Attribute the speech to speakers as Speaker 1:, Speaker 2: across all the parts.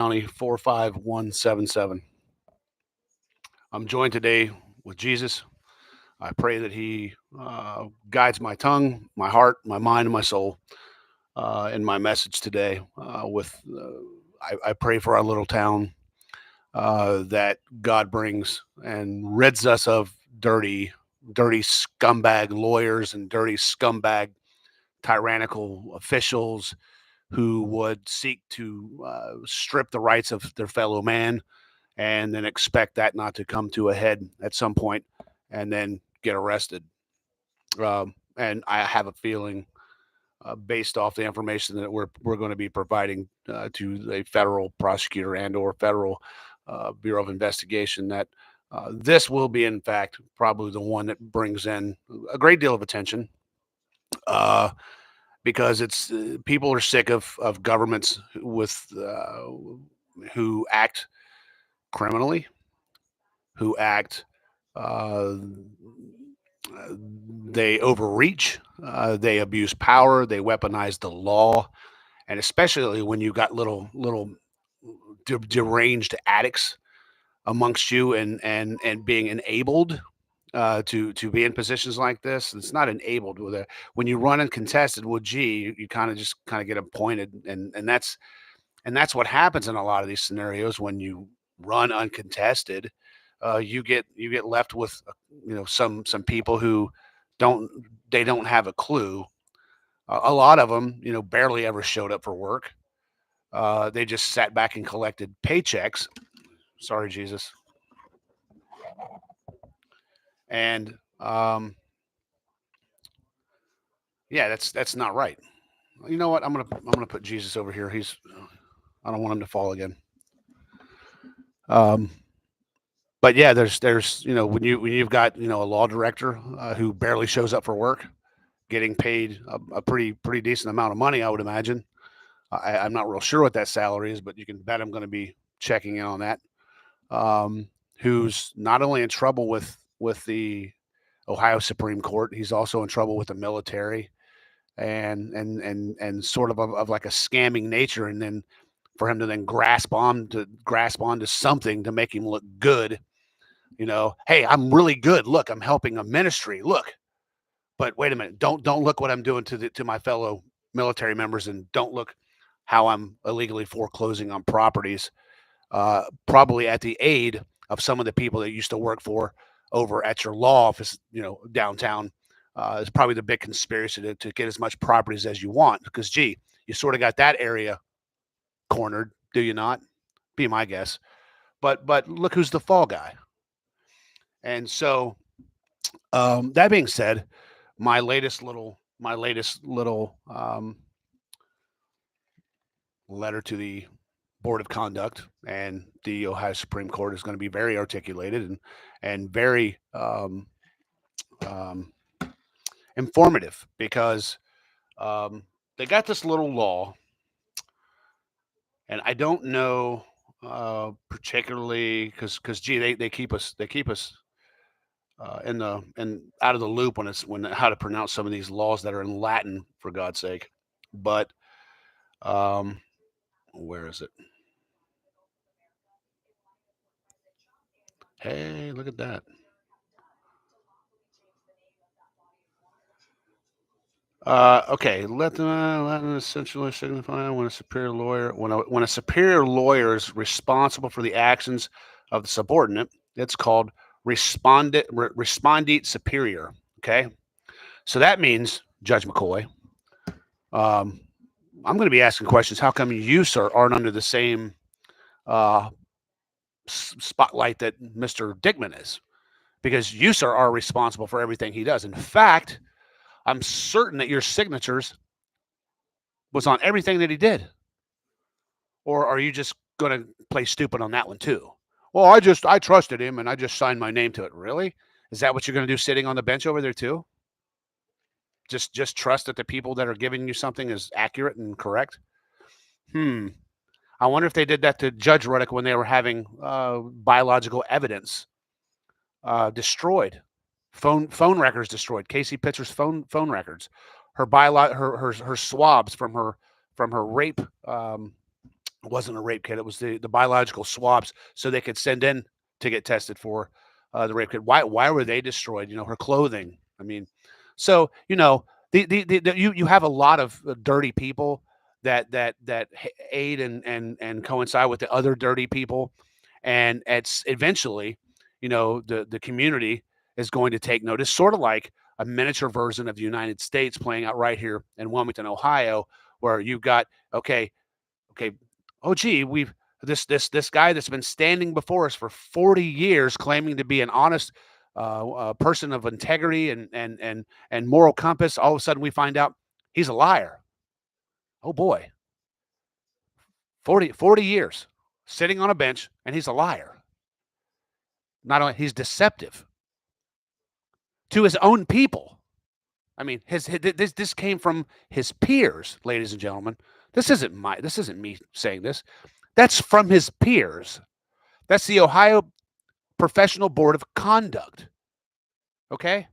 Speaker 1: County 45177. I'm joined today with Jesus. I pray that He guides my tongue, my heart, my mind, and my soul in my message today. I pray for our little town that God brings and rids us of dirty scumbag lawyers and dirty scumbag tyrannical officials who would seek to strip the rights of their fellow man and then expect that not to come to a head at some point and then get arrested. And I have a feeling, based off the information that we're going to be providing to a federal prosecutor and or federal Bureau of Investigation, that this will be, in fact, probably the one that brings in a great deal of attention. Because it's people are sick of governments who act criminally, who act uh, they overreach, they abuse power, they weaponize the law, and especially when you got little deranged addicts amongst you and being enabled to be in positions like this. It's not enabled with a when you run uncontested. Well, gee, you kind of just kind of get appointed, and that's what happens in a lot of these scenarios when you run uncontested. You get left with some people who don't they don't have a clue. A lot of them barely ever showed up for work. They just sat back and collected paychecks. Sorry, Jesus. And yeah, that's not right. You know what? I'm gonna put Jesus over here. I don't want him to fall again. Um, but yeah, there's when you've got a law director who barely shows up for work, getting paid a pretty decent amount of money, I would imagine. I'm not real sure what that salary is, but you can bet I'm going to be checking in on that. Um, who's not only in trouble with the Ohio Supreme Court, he's also in trouble with the military and sort of like a scamming nature, and then for him to then grasp onto something to make him look good. Hey, I'm really good. Look, I'm helping a ministry. Look, but wait a minute, don't look what I'm doing to my fellow military members, and don't look how I'm illegally foreclosing on properties, probably at the aid of some of the people that you used to work for over at your law office, downtown. Is probably the big conspiracy to get as much properties as you want, because gee, you sort of got that area cornered, do you not? Be my guess. But look who's the fall guy. And so, that being said, my latest little letter to the Board of Conduct and the Ohio Supreme Court is going to be very articulated and very um, informative, because they got this little law, and I don't know particularly because gee, they keep us in the and out of the loop when how to pronounce some of these laws that are in Latin, for God's sake. But um, where is it? Hey, look at that. Okay, let the Latin essentially signify when a superior lawyer is responsible for the actions of the subordinate. It's called respondent superior. Okay, so that means, Judge McCoy, um, I'm going to be asking questions. How come you, sir, aren't under the same uh, spotlight that Mr. Dickman is? Because you, sir, are responsible for everything he does. In fact, I'm certain that your signatures was on everything that he did. Or are you just going to play stupid on that one too? Well, I trusted him and I just signed my name to it. Really? Is that what you're going to do sitting on the bench over there too? Just trust that the people that are giving you something is accurate and correct? Hmm. I wonder if they did that to Judge Ruddock when they were having biological evidence destroyed, phone records destroyed. Casey Pitcher's phone records, her swabs from her rape It wasn't a rape kit. It was the biological swabs, so they could send in to get tested for the rape kit. Why were they destroyed? Her clothing. I mean, so you have a lot of dirty people that aid and coincide with the other dirty people, and it's eventually, the community is going to take notice, sort of like a miniature version of the United States playing out right here in Wilmington, Ohio, where you've got okay, oh gee, we've this guy that's been standing before us for 40 years, claiming to be an honest person of integrity and moral compass. All of a sudden, we find out he's a liar. Oh boy, 40 years sitting on a bench, and he's a liar. Not only he's deceptive to his own people. I mean, this came from his peers, ladies and gentlemen. This isn't me saying this. That's from his peers. That's the Ohio Professional Board of Conduct. Okay,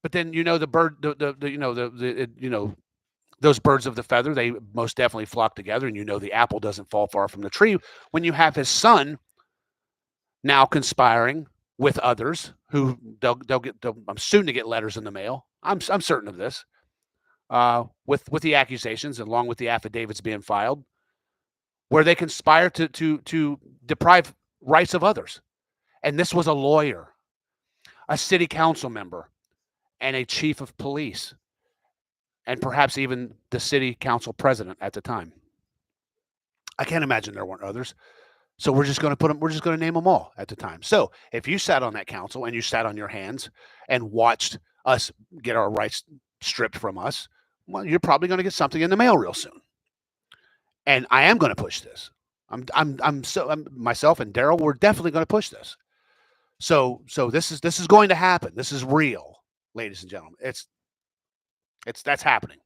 Speaker 1: but then the bird, those birds of the feather, they most definitely flock together, and the apple doesn't fall far from the tree when you have his son now conspiring with others who I'm soon to get letters in the mail. I'm certain of this. With the accusations, along with the affidavits being filed, where they conspire to deprive rights of others. And this was a lawyer, a city council member, and a chief of police, and perhaps even the city council president at the time. I can't imagine there weren't others. So we're just going to name them all at the time. So if you sat on that council and you sat on your hands and watched us get our rights stripped from us, well, you're probably going to get something in the mail real soon. And I am going to push this. I'm myself and Daryl, we're definitely going to push this. So this is going to happen. This is real, ladies and gentlemen. That's happening.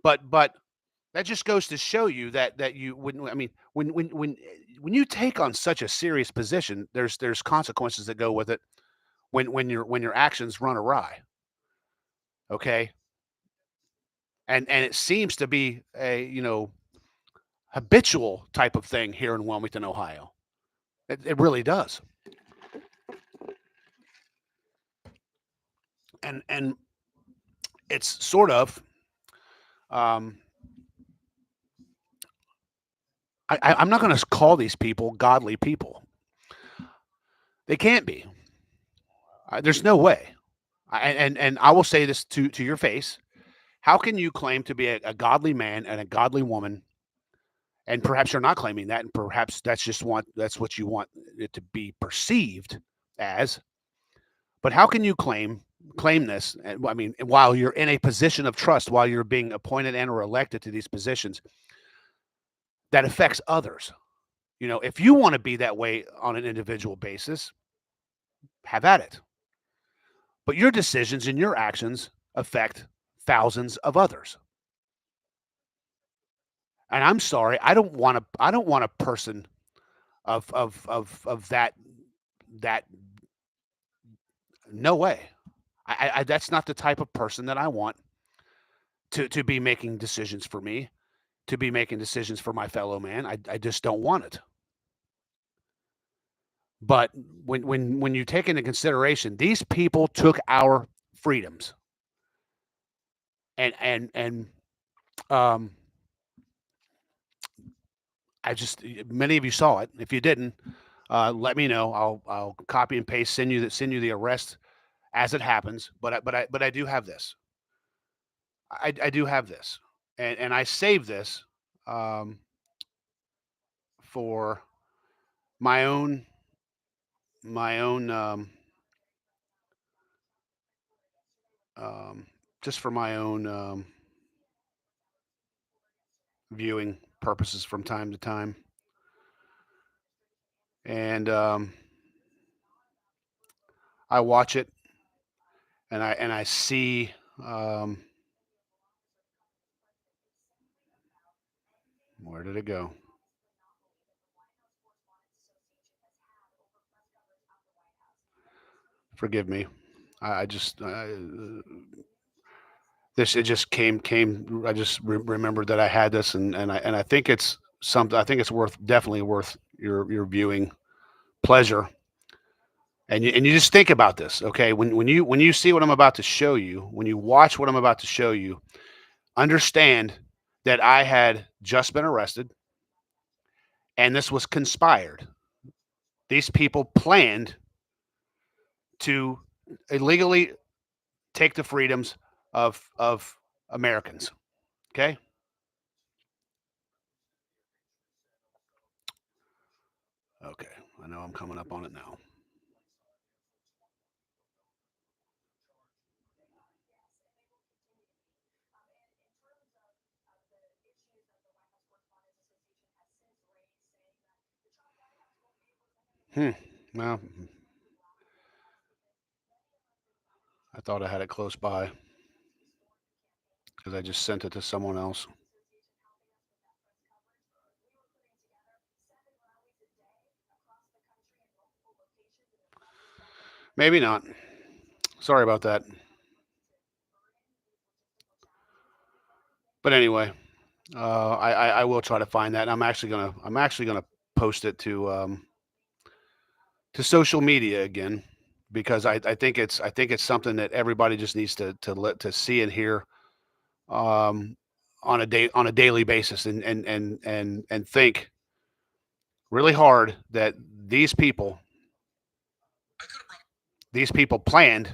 Speaker 1: But that just goes to show you that you wouldn't. I mean, when you take on such a serious position, there's consequences that go with it. When your actions run awry. Okay. And it seems to be a habitual type of thing here in Wilmington, Ohio. It really does. And it's sort of I'm not going to call these people godly people. They can't be. There's no way. And I will say this to your face. How can you claim to be a godly man and a godly woman, and perhaps you're not claiming that, and perhaps that's what you want it to be perceived as? But how can you claim this? I mean, while you're in a position of trust, while you're being appointed and or elected to these positions, that affects others. If you want to be that way on an individual basis, have at it. But your decisions and your actions affect thousands of others. And I'm sorry, I don't want a person of that no way. I that's not the type of person that I want to be making decisions for me, to be making decisions for my fellow man. I just don't want it. But when you take into consideration, these people took our freedoms, and many of you saw it. If you didn't, let me know. I'll copy and paste, send you the arrest as it happens. But I do have this. I do have this, and I saved this for my own just for my own viewing purposes from time to time. And I watch it, and I see where did it go? Forgive me. I just this it just came. I just remembered that I had this, and I think it's something. I think it's definitely worth your viewing pleasure. And you just think about this, okay? When you see what I'm about to show you, when you watch what I'm about to show you, understand that I had just been arrested, and this was conspired. These people planned to illegally take the freedoms of Americans. Okay. Okay. I know I'm coming up on it now. Well, I thought I had it close by because I just sent it to someone else. Maybe not. Sorry about that. But anyway, I will try to find that. And I'm actually gonna post it to social media again because I think it's something that everybody just needs to see and hear on a daily basis and think really hard that these people these people planned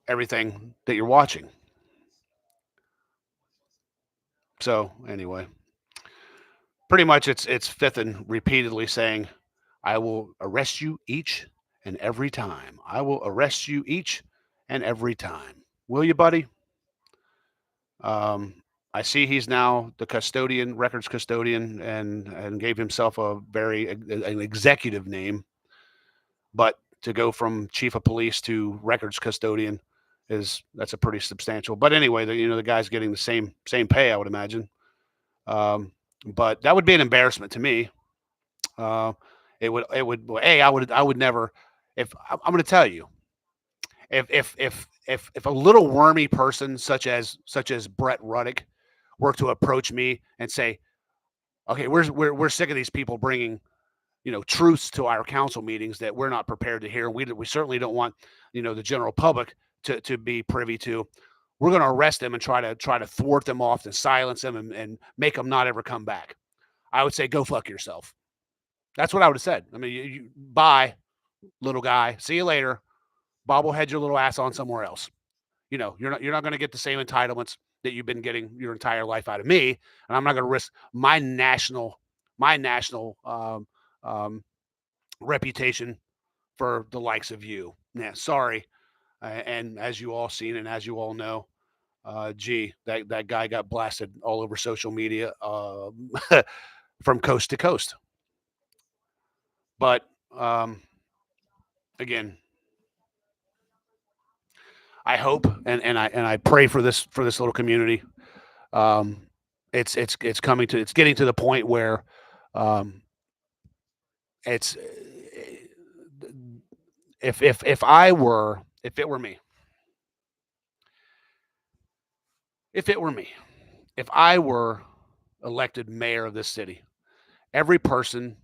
Speaker 1: everything that you're watching. So anyway, pretty much it's fifth and repeatedly saying, "I will arrest you each and every time. I will arrest you each and every time. Will you, buddy?" Um, I see he's now the custodian, records custodian, and gave himself a very an executive name. But to go from chief of police to records custodian that's a pretty substantial. But anyway, the guy's getting the same pay, I would imagine. Um, but that would be an embarrassment to me. Uh, it would well, I would never. If I'm going to tell you, if a little wormy person such as Brett Ruddick were to approach me and say, okay, we're sick of these people bringing truths to our council meetings that we're not prepared to hear. We certainly don't want the general public to be privy to. We're going to arrest them and try to thwart them off and silence them and make them not ever come back. I would say go fuck yourself. That's what I would have said. I mean, bye, little guy. See you later. Bobblehead your little ass on somewhere else. You're not going to get the same entitlements that you've been getting your entire life out of me, and I'm not going to risk my national reputation for the likes of you. Yeah, sorry. And as you all seen and as you all know, gee, that guy got blasted all over social media from coast to coast. But again, I hope and I pray for this little community. Um, it's getting to the point where um, it's if it were me, if it were me, if I were elected mayor of this city, every person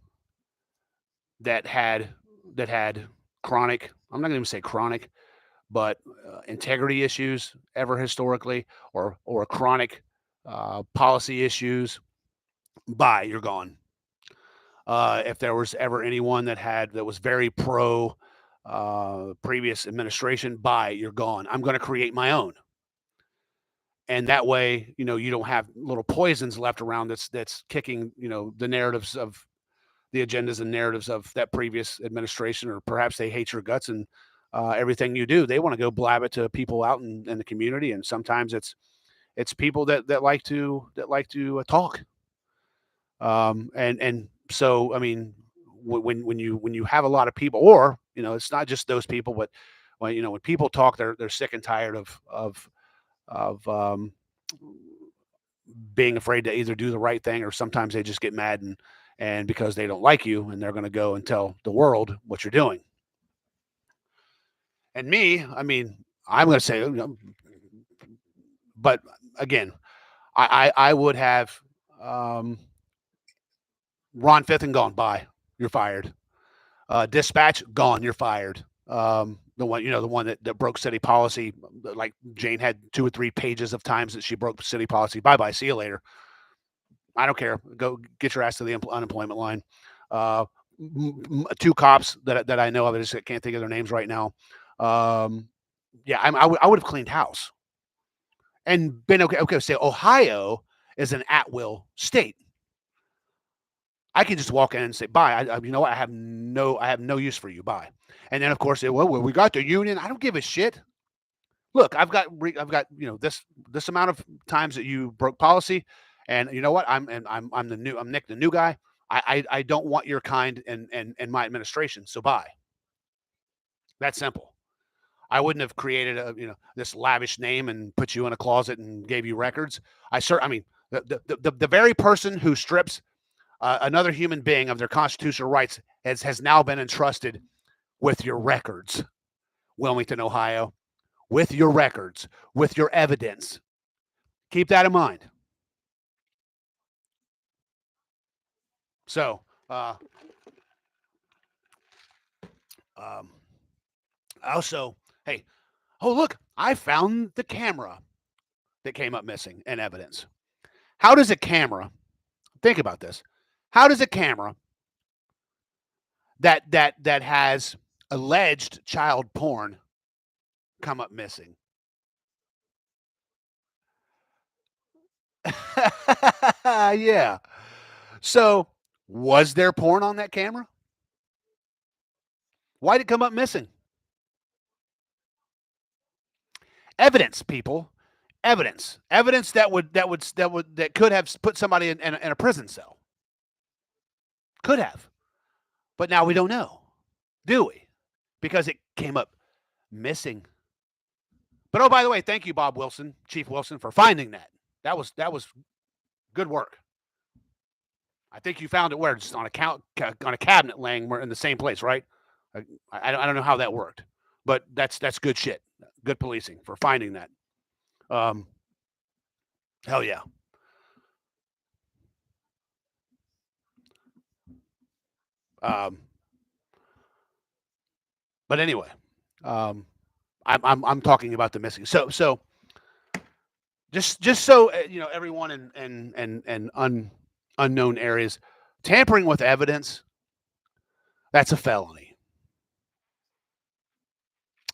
Speaker 1: that had that had chronic, I'm not going to say chronic, but integrity issues ever historically, or chronic policy issues, bye, you're gone. If there was ever anyone that was very pro previous administration, bye, you're gone. I'm going to create my own, and that way, you don't have little poisons left around that's kicking the narratives of the agendas and narratives of that previous administration, or perhaps they hate your guts and everything you do. They want to go blab it to people out in the community, and sometimes it's people that like to talk. And so I mean, when you have a lot of people, or it's not just those people, but when people talk, they're sick and tired of being afraid to either do the right thing, or sometimes they just get mad and because they don't like you, and they're going to go and tell the world what you're doing. And me, I mean, I'm going to say, but again, I would have Ron Fithen gone. Bye. You're fired. Dispatch gone. You're fired. The one, the one that broke city policy, like Jane had 2 or 3 pages of times that she broke city policy. Bye bye. See you later. I don't care. Go get your ass to the unemployment line. 2 cops that I know of. I just can't think of their names right now. Yeah, I would have cleaned house and been okay. Okay, say Ohio is an at-will state. I can just walk in and say bye. You know what? I have no use for you. Bye. And then of course, well, we got the union. I don't give a shit. Look, I've got this amount of times that you broke policy, and you know what? I'm Nick, the new guy. I don't want your kind in my administration. So bye. That's simple. I wouldn't have created this lavish name and put you in a closet and gave you records. I mean, the very person who strips another human being of their constitutional rights has now been entrusted with your records, Wilmington, Ohio, with your records, with your evidence. Keep that in mind. So, also, hey, oh, look, I found the camera that came up missing in evidence. How does a camera, think about this, how does a camera that has alleged child porn come up missing? Yeah. So, was there porn on that camera? Why did it come up missing? Evidence, people. Evidence. Evidence that could have put somebody in a prison cell. Could have. But now we don't know. Do we? Because it came up missing. But oh, by the way, thank you, Bob Wilson, Chief Wilson, for finding that. That was good work. I think you found it where? Just on a cabinet laying in the same place, right? I don't know how that worked, but that's good shit. Good policing for finding that. Hell yeah. But anyway, I'm talking about the missing. So just so everyone in unknown areas, tampering with evidence, that's a felony.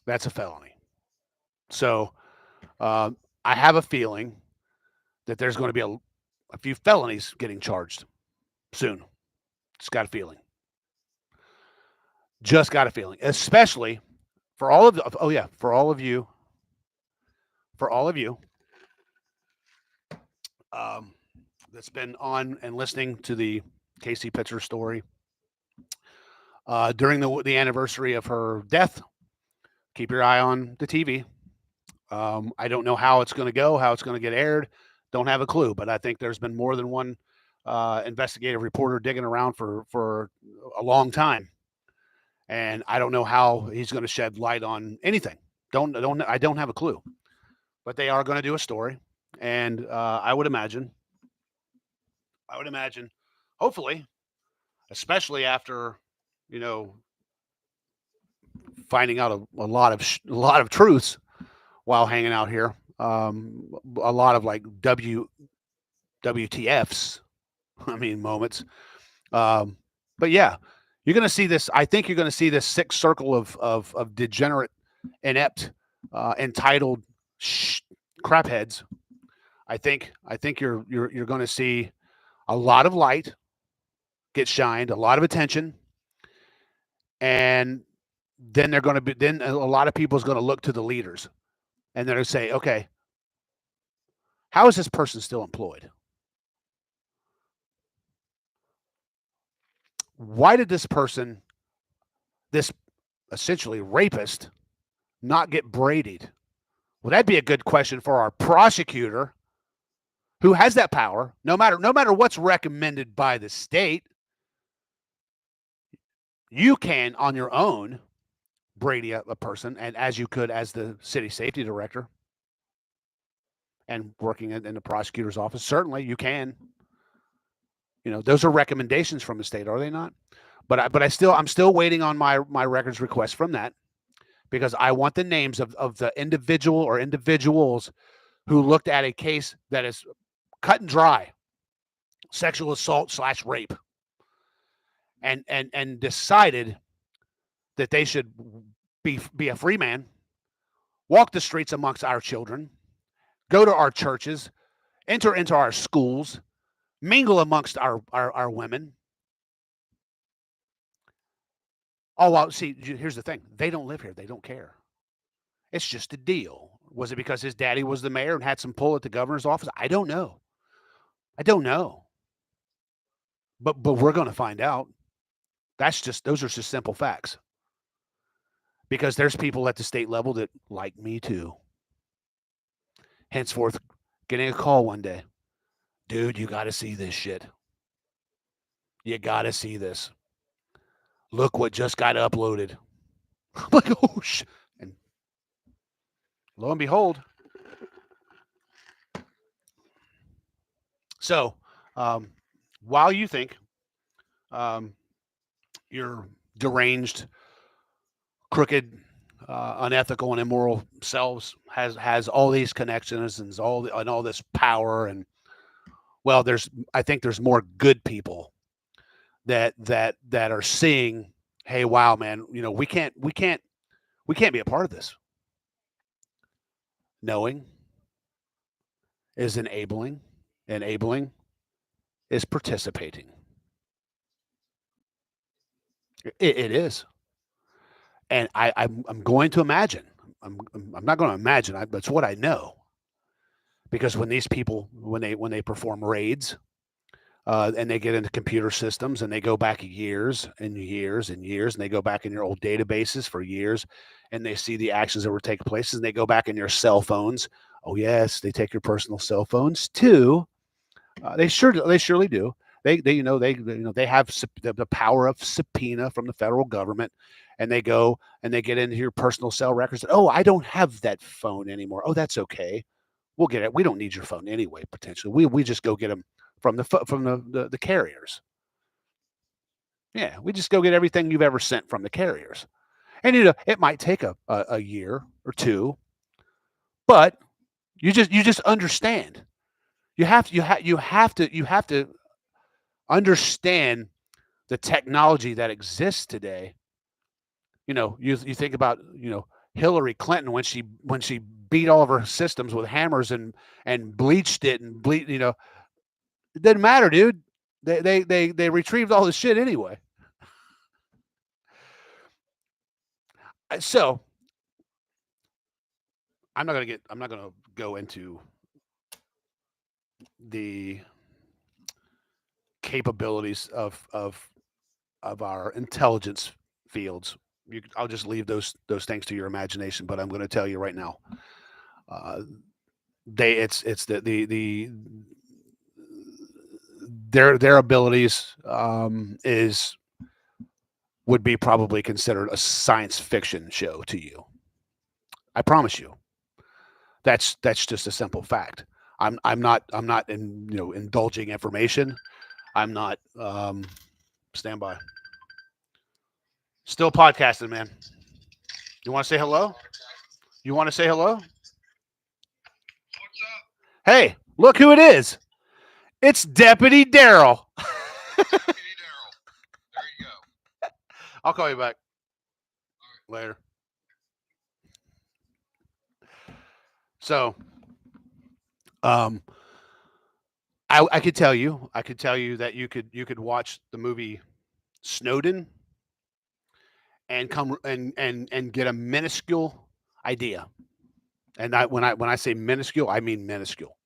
Speaker 1: That's a felony. So I have a feeling that there's going to be a few felonies getting charged soon. Just got a feeling. Just got a feeling, especially for all of for all of you that's been on and listening to the Casey Pitzer story during the anniversary of her death. Keep your eye on the TV. I don't know how it's going to go, how it's going to get aired. Don't have a clue, but I think there's been more than one investigative reporter digging around for a long time, and I don't know how he's going to shed light on anything. I don't have a clue, but they are going to do a story, and I would imagine, hopefully, especially after finding out a lot of truths while hanging out here. A lot of like WTFs, I mean, moments. But yeah, you're going to see this. I think you're going to see this sick circle of degenerate, inept, entitled crapheads. I think you're going to see a lot of light get shined, a lot of attention, and then a lot of people is going to look to the leaders, and they're going to say, okay, how is this person still employed? Why did this person, this essentially rapist, not get braided? Well, that'd be a good question for our prosecutor, who has that power. No matter what's recommended by the state, you can on your own Brady a person, and as you could as the city safety director and working in the prosecutor's office. Certainly you can. Those are recommendations from the state, are they not? I'm still waiting on my records request from that, because I want the names of the individual or individuals who looked at a case that is cut and dry, sexual assault / rape, and decided that they should be a free man, walk the streets amongst our children, go to our churches, enter into our schools, mingle amongst our women. Oh, well, see, here's the thing. They don't live here. They don't care. It's just a deal. Was it because his daddy was the mayor and had some pull at the governor's office? I don't know. But we're going to find out. Those are just simple facts. Because there's people at the state level that like me too. Henceforth, getting a call one day. Dude, you got to see this shit. You got to see this. Look what just got uploaded. I'm like, oh, shit. And lo and behold. So, while you think your deranged, crooked, unethical, and immoral selves has all these connections and all this power, and well, I think there's more good people that are seeing, hey, wow, man, we can't be a part of this. Knowing is enabling is participating. It is. And I'm going to imagine. I'm not going to imagine. That's what I know. Because when these people, when they perform raids, and they get into computer systems and they go back years and years and years, and they go back in your old databases for years, and they see the actions that were taking place, and they go back in your cell phones. Oh yes, they take your personal cell phones too. They surely do. They have the power of subpoena from the federal government, and they go and they get into your personal cell records. Oh, I don't have that phone anymore. Oh, that's okay. We'll get it. We don't need your phone anyway. Potentially, we just go get them from the carriers. Yeah, we just go get everything you've ever sent from the carriers, and it might take a year or two, but you just understand. You have to understand the technology that exists today. You think about Hillary Clinton when she beat all of her systems with hammers and bleached it and it didn't matter, dude. They retrieved all this shit anyway. So I'm not gonna go into the capabilities of our intelligence fields. I'll just leave those things to your imagination. But I'm going to tell you right now, it's their abilities would be probably considered a science fiction show to you. I promise you. That's just a simple fact. I'm not indulging information. I'm not stand by. Still podcasting, man. You want to say hello? You want to say hello? What's
Speaker 2: up?
Speaker 1: Hey, look who it is. It's Deputy Daryl.
Speaker 2: Deputy Daryl. There you go.
Speaker 1: I'll call you back. All right. Later. So, I could tell you that you could watch the movie Snowden and come and get a minuscule idea. And when I say minuscule, I mean minuscule.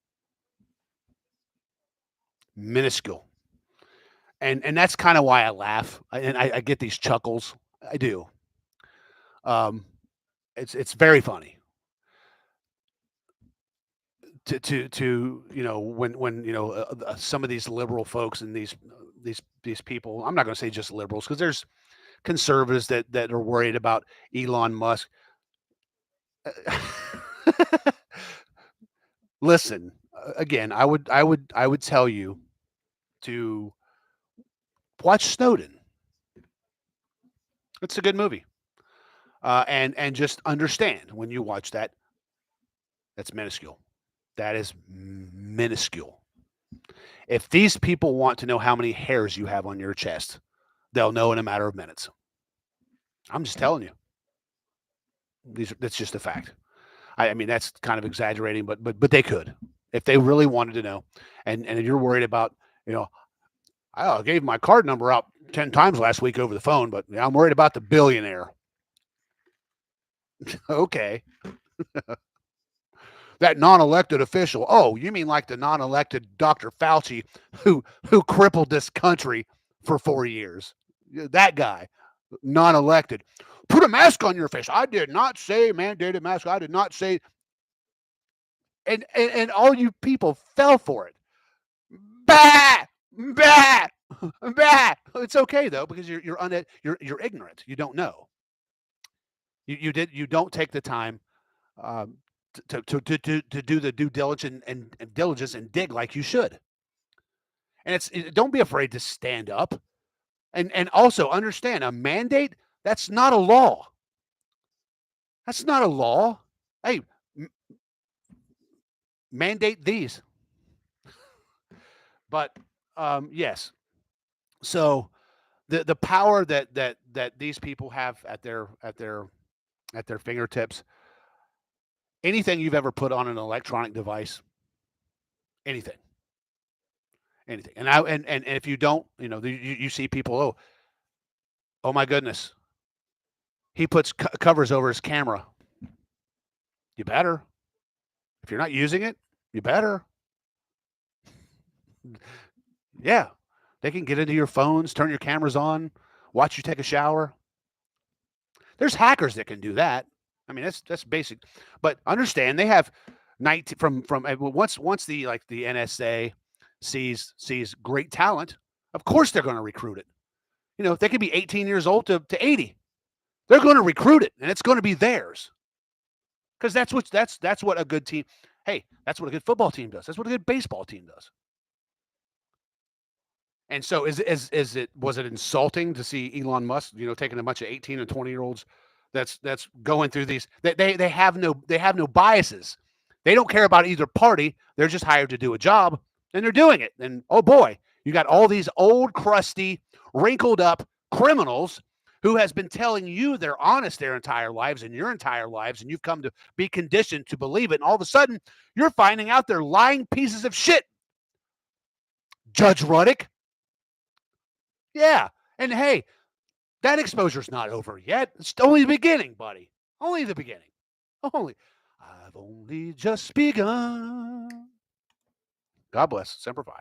Speaker 1: Minuscule. And that's kind of why I laugh. I get these chuckles. I do. It's very funny. To when some of these liberal folks and these people, I'm not going to say just liberals, because there's conservatives that are worried about Elon Musk. Listen, again, I would tell you to Watch Snowden. It's a good movie. And just understand when you watch that, that's minuscule. That is minuscule. If these people want to know how many hairs you have on your chest, they'll know in a matter of minutes. I'm just telling you. That's just a fact. I mean, that's kind of exaggerating, but they could if they really wanted to know. And you're worried about, I gave my card number out 10 times last week over the phone, but I'm worried about the billionaire. Okay. That non-elected official. Oh, you mean like the non-elected Dr. Fauci who crippled this country for 4 years? That guy, non-elected. Put a mask on your face. I did not say mandated mask. I did not say. And all you people fell for it. Bah, bah, bah. It's okay though because you're ignorant. You don't know. You don't take the time to do the due diligence and diligence and dig like you should. And don't be afraid to stand up, and also understand a mandate. That's not a law. That's not a law. Hey, mandate these. But yes, so the power that these people have at their fingertips. Anything you've ever put on an electronic device, anything. And if you don't, you see people, oh my goodness, he puts covers over his camera. You better. If you're not using it, you better. Yeah, they can get into your phones, turn your cameras on, watch you take a shower. There's hackers that can do that. I mean, that's basic. But understand they have 19 from once the NSA sees great talent, of course they're going to recruit it. They could be 18 years old to 80. They're going to recruit it, and it's going to be theirs. Because that's what a good team. Hey, that's what a good football team does. That's what a good baseball team does. And so, was it insulting to see Elon Musk, taking a bunch of 18 and 20-year-olds that's going through these? They have no biases. They don't care about either party. They're just hired to do a job, and they're doing it. And oh boy, you got all these old, crusty, wrinkled up criminals who has been telling you they're honest their entire lives and your entire lives, and you've come to be conditioned to believe it. And all of a sudden, you're finding out they're lying pieces of shit. Judge Ruddick. Yeah. And hey, that exposure's not over yet. It's only the beginning, buddy. Only the beginning. I've only just begun. God bless. Semper Fi.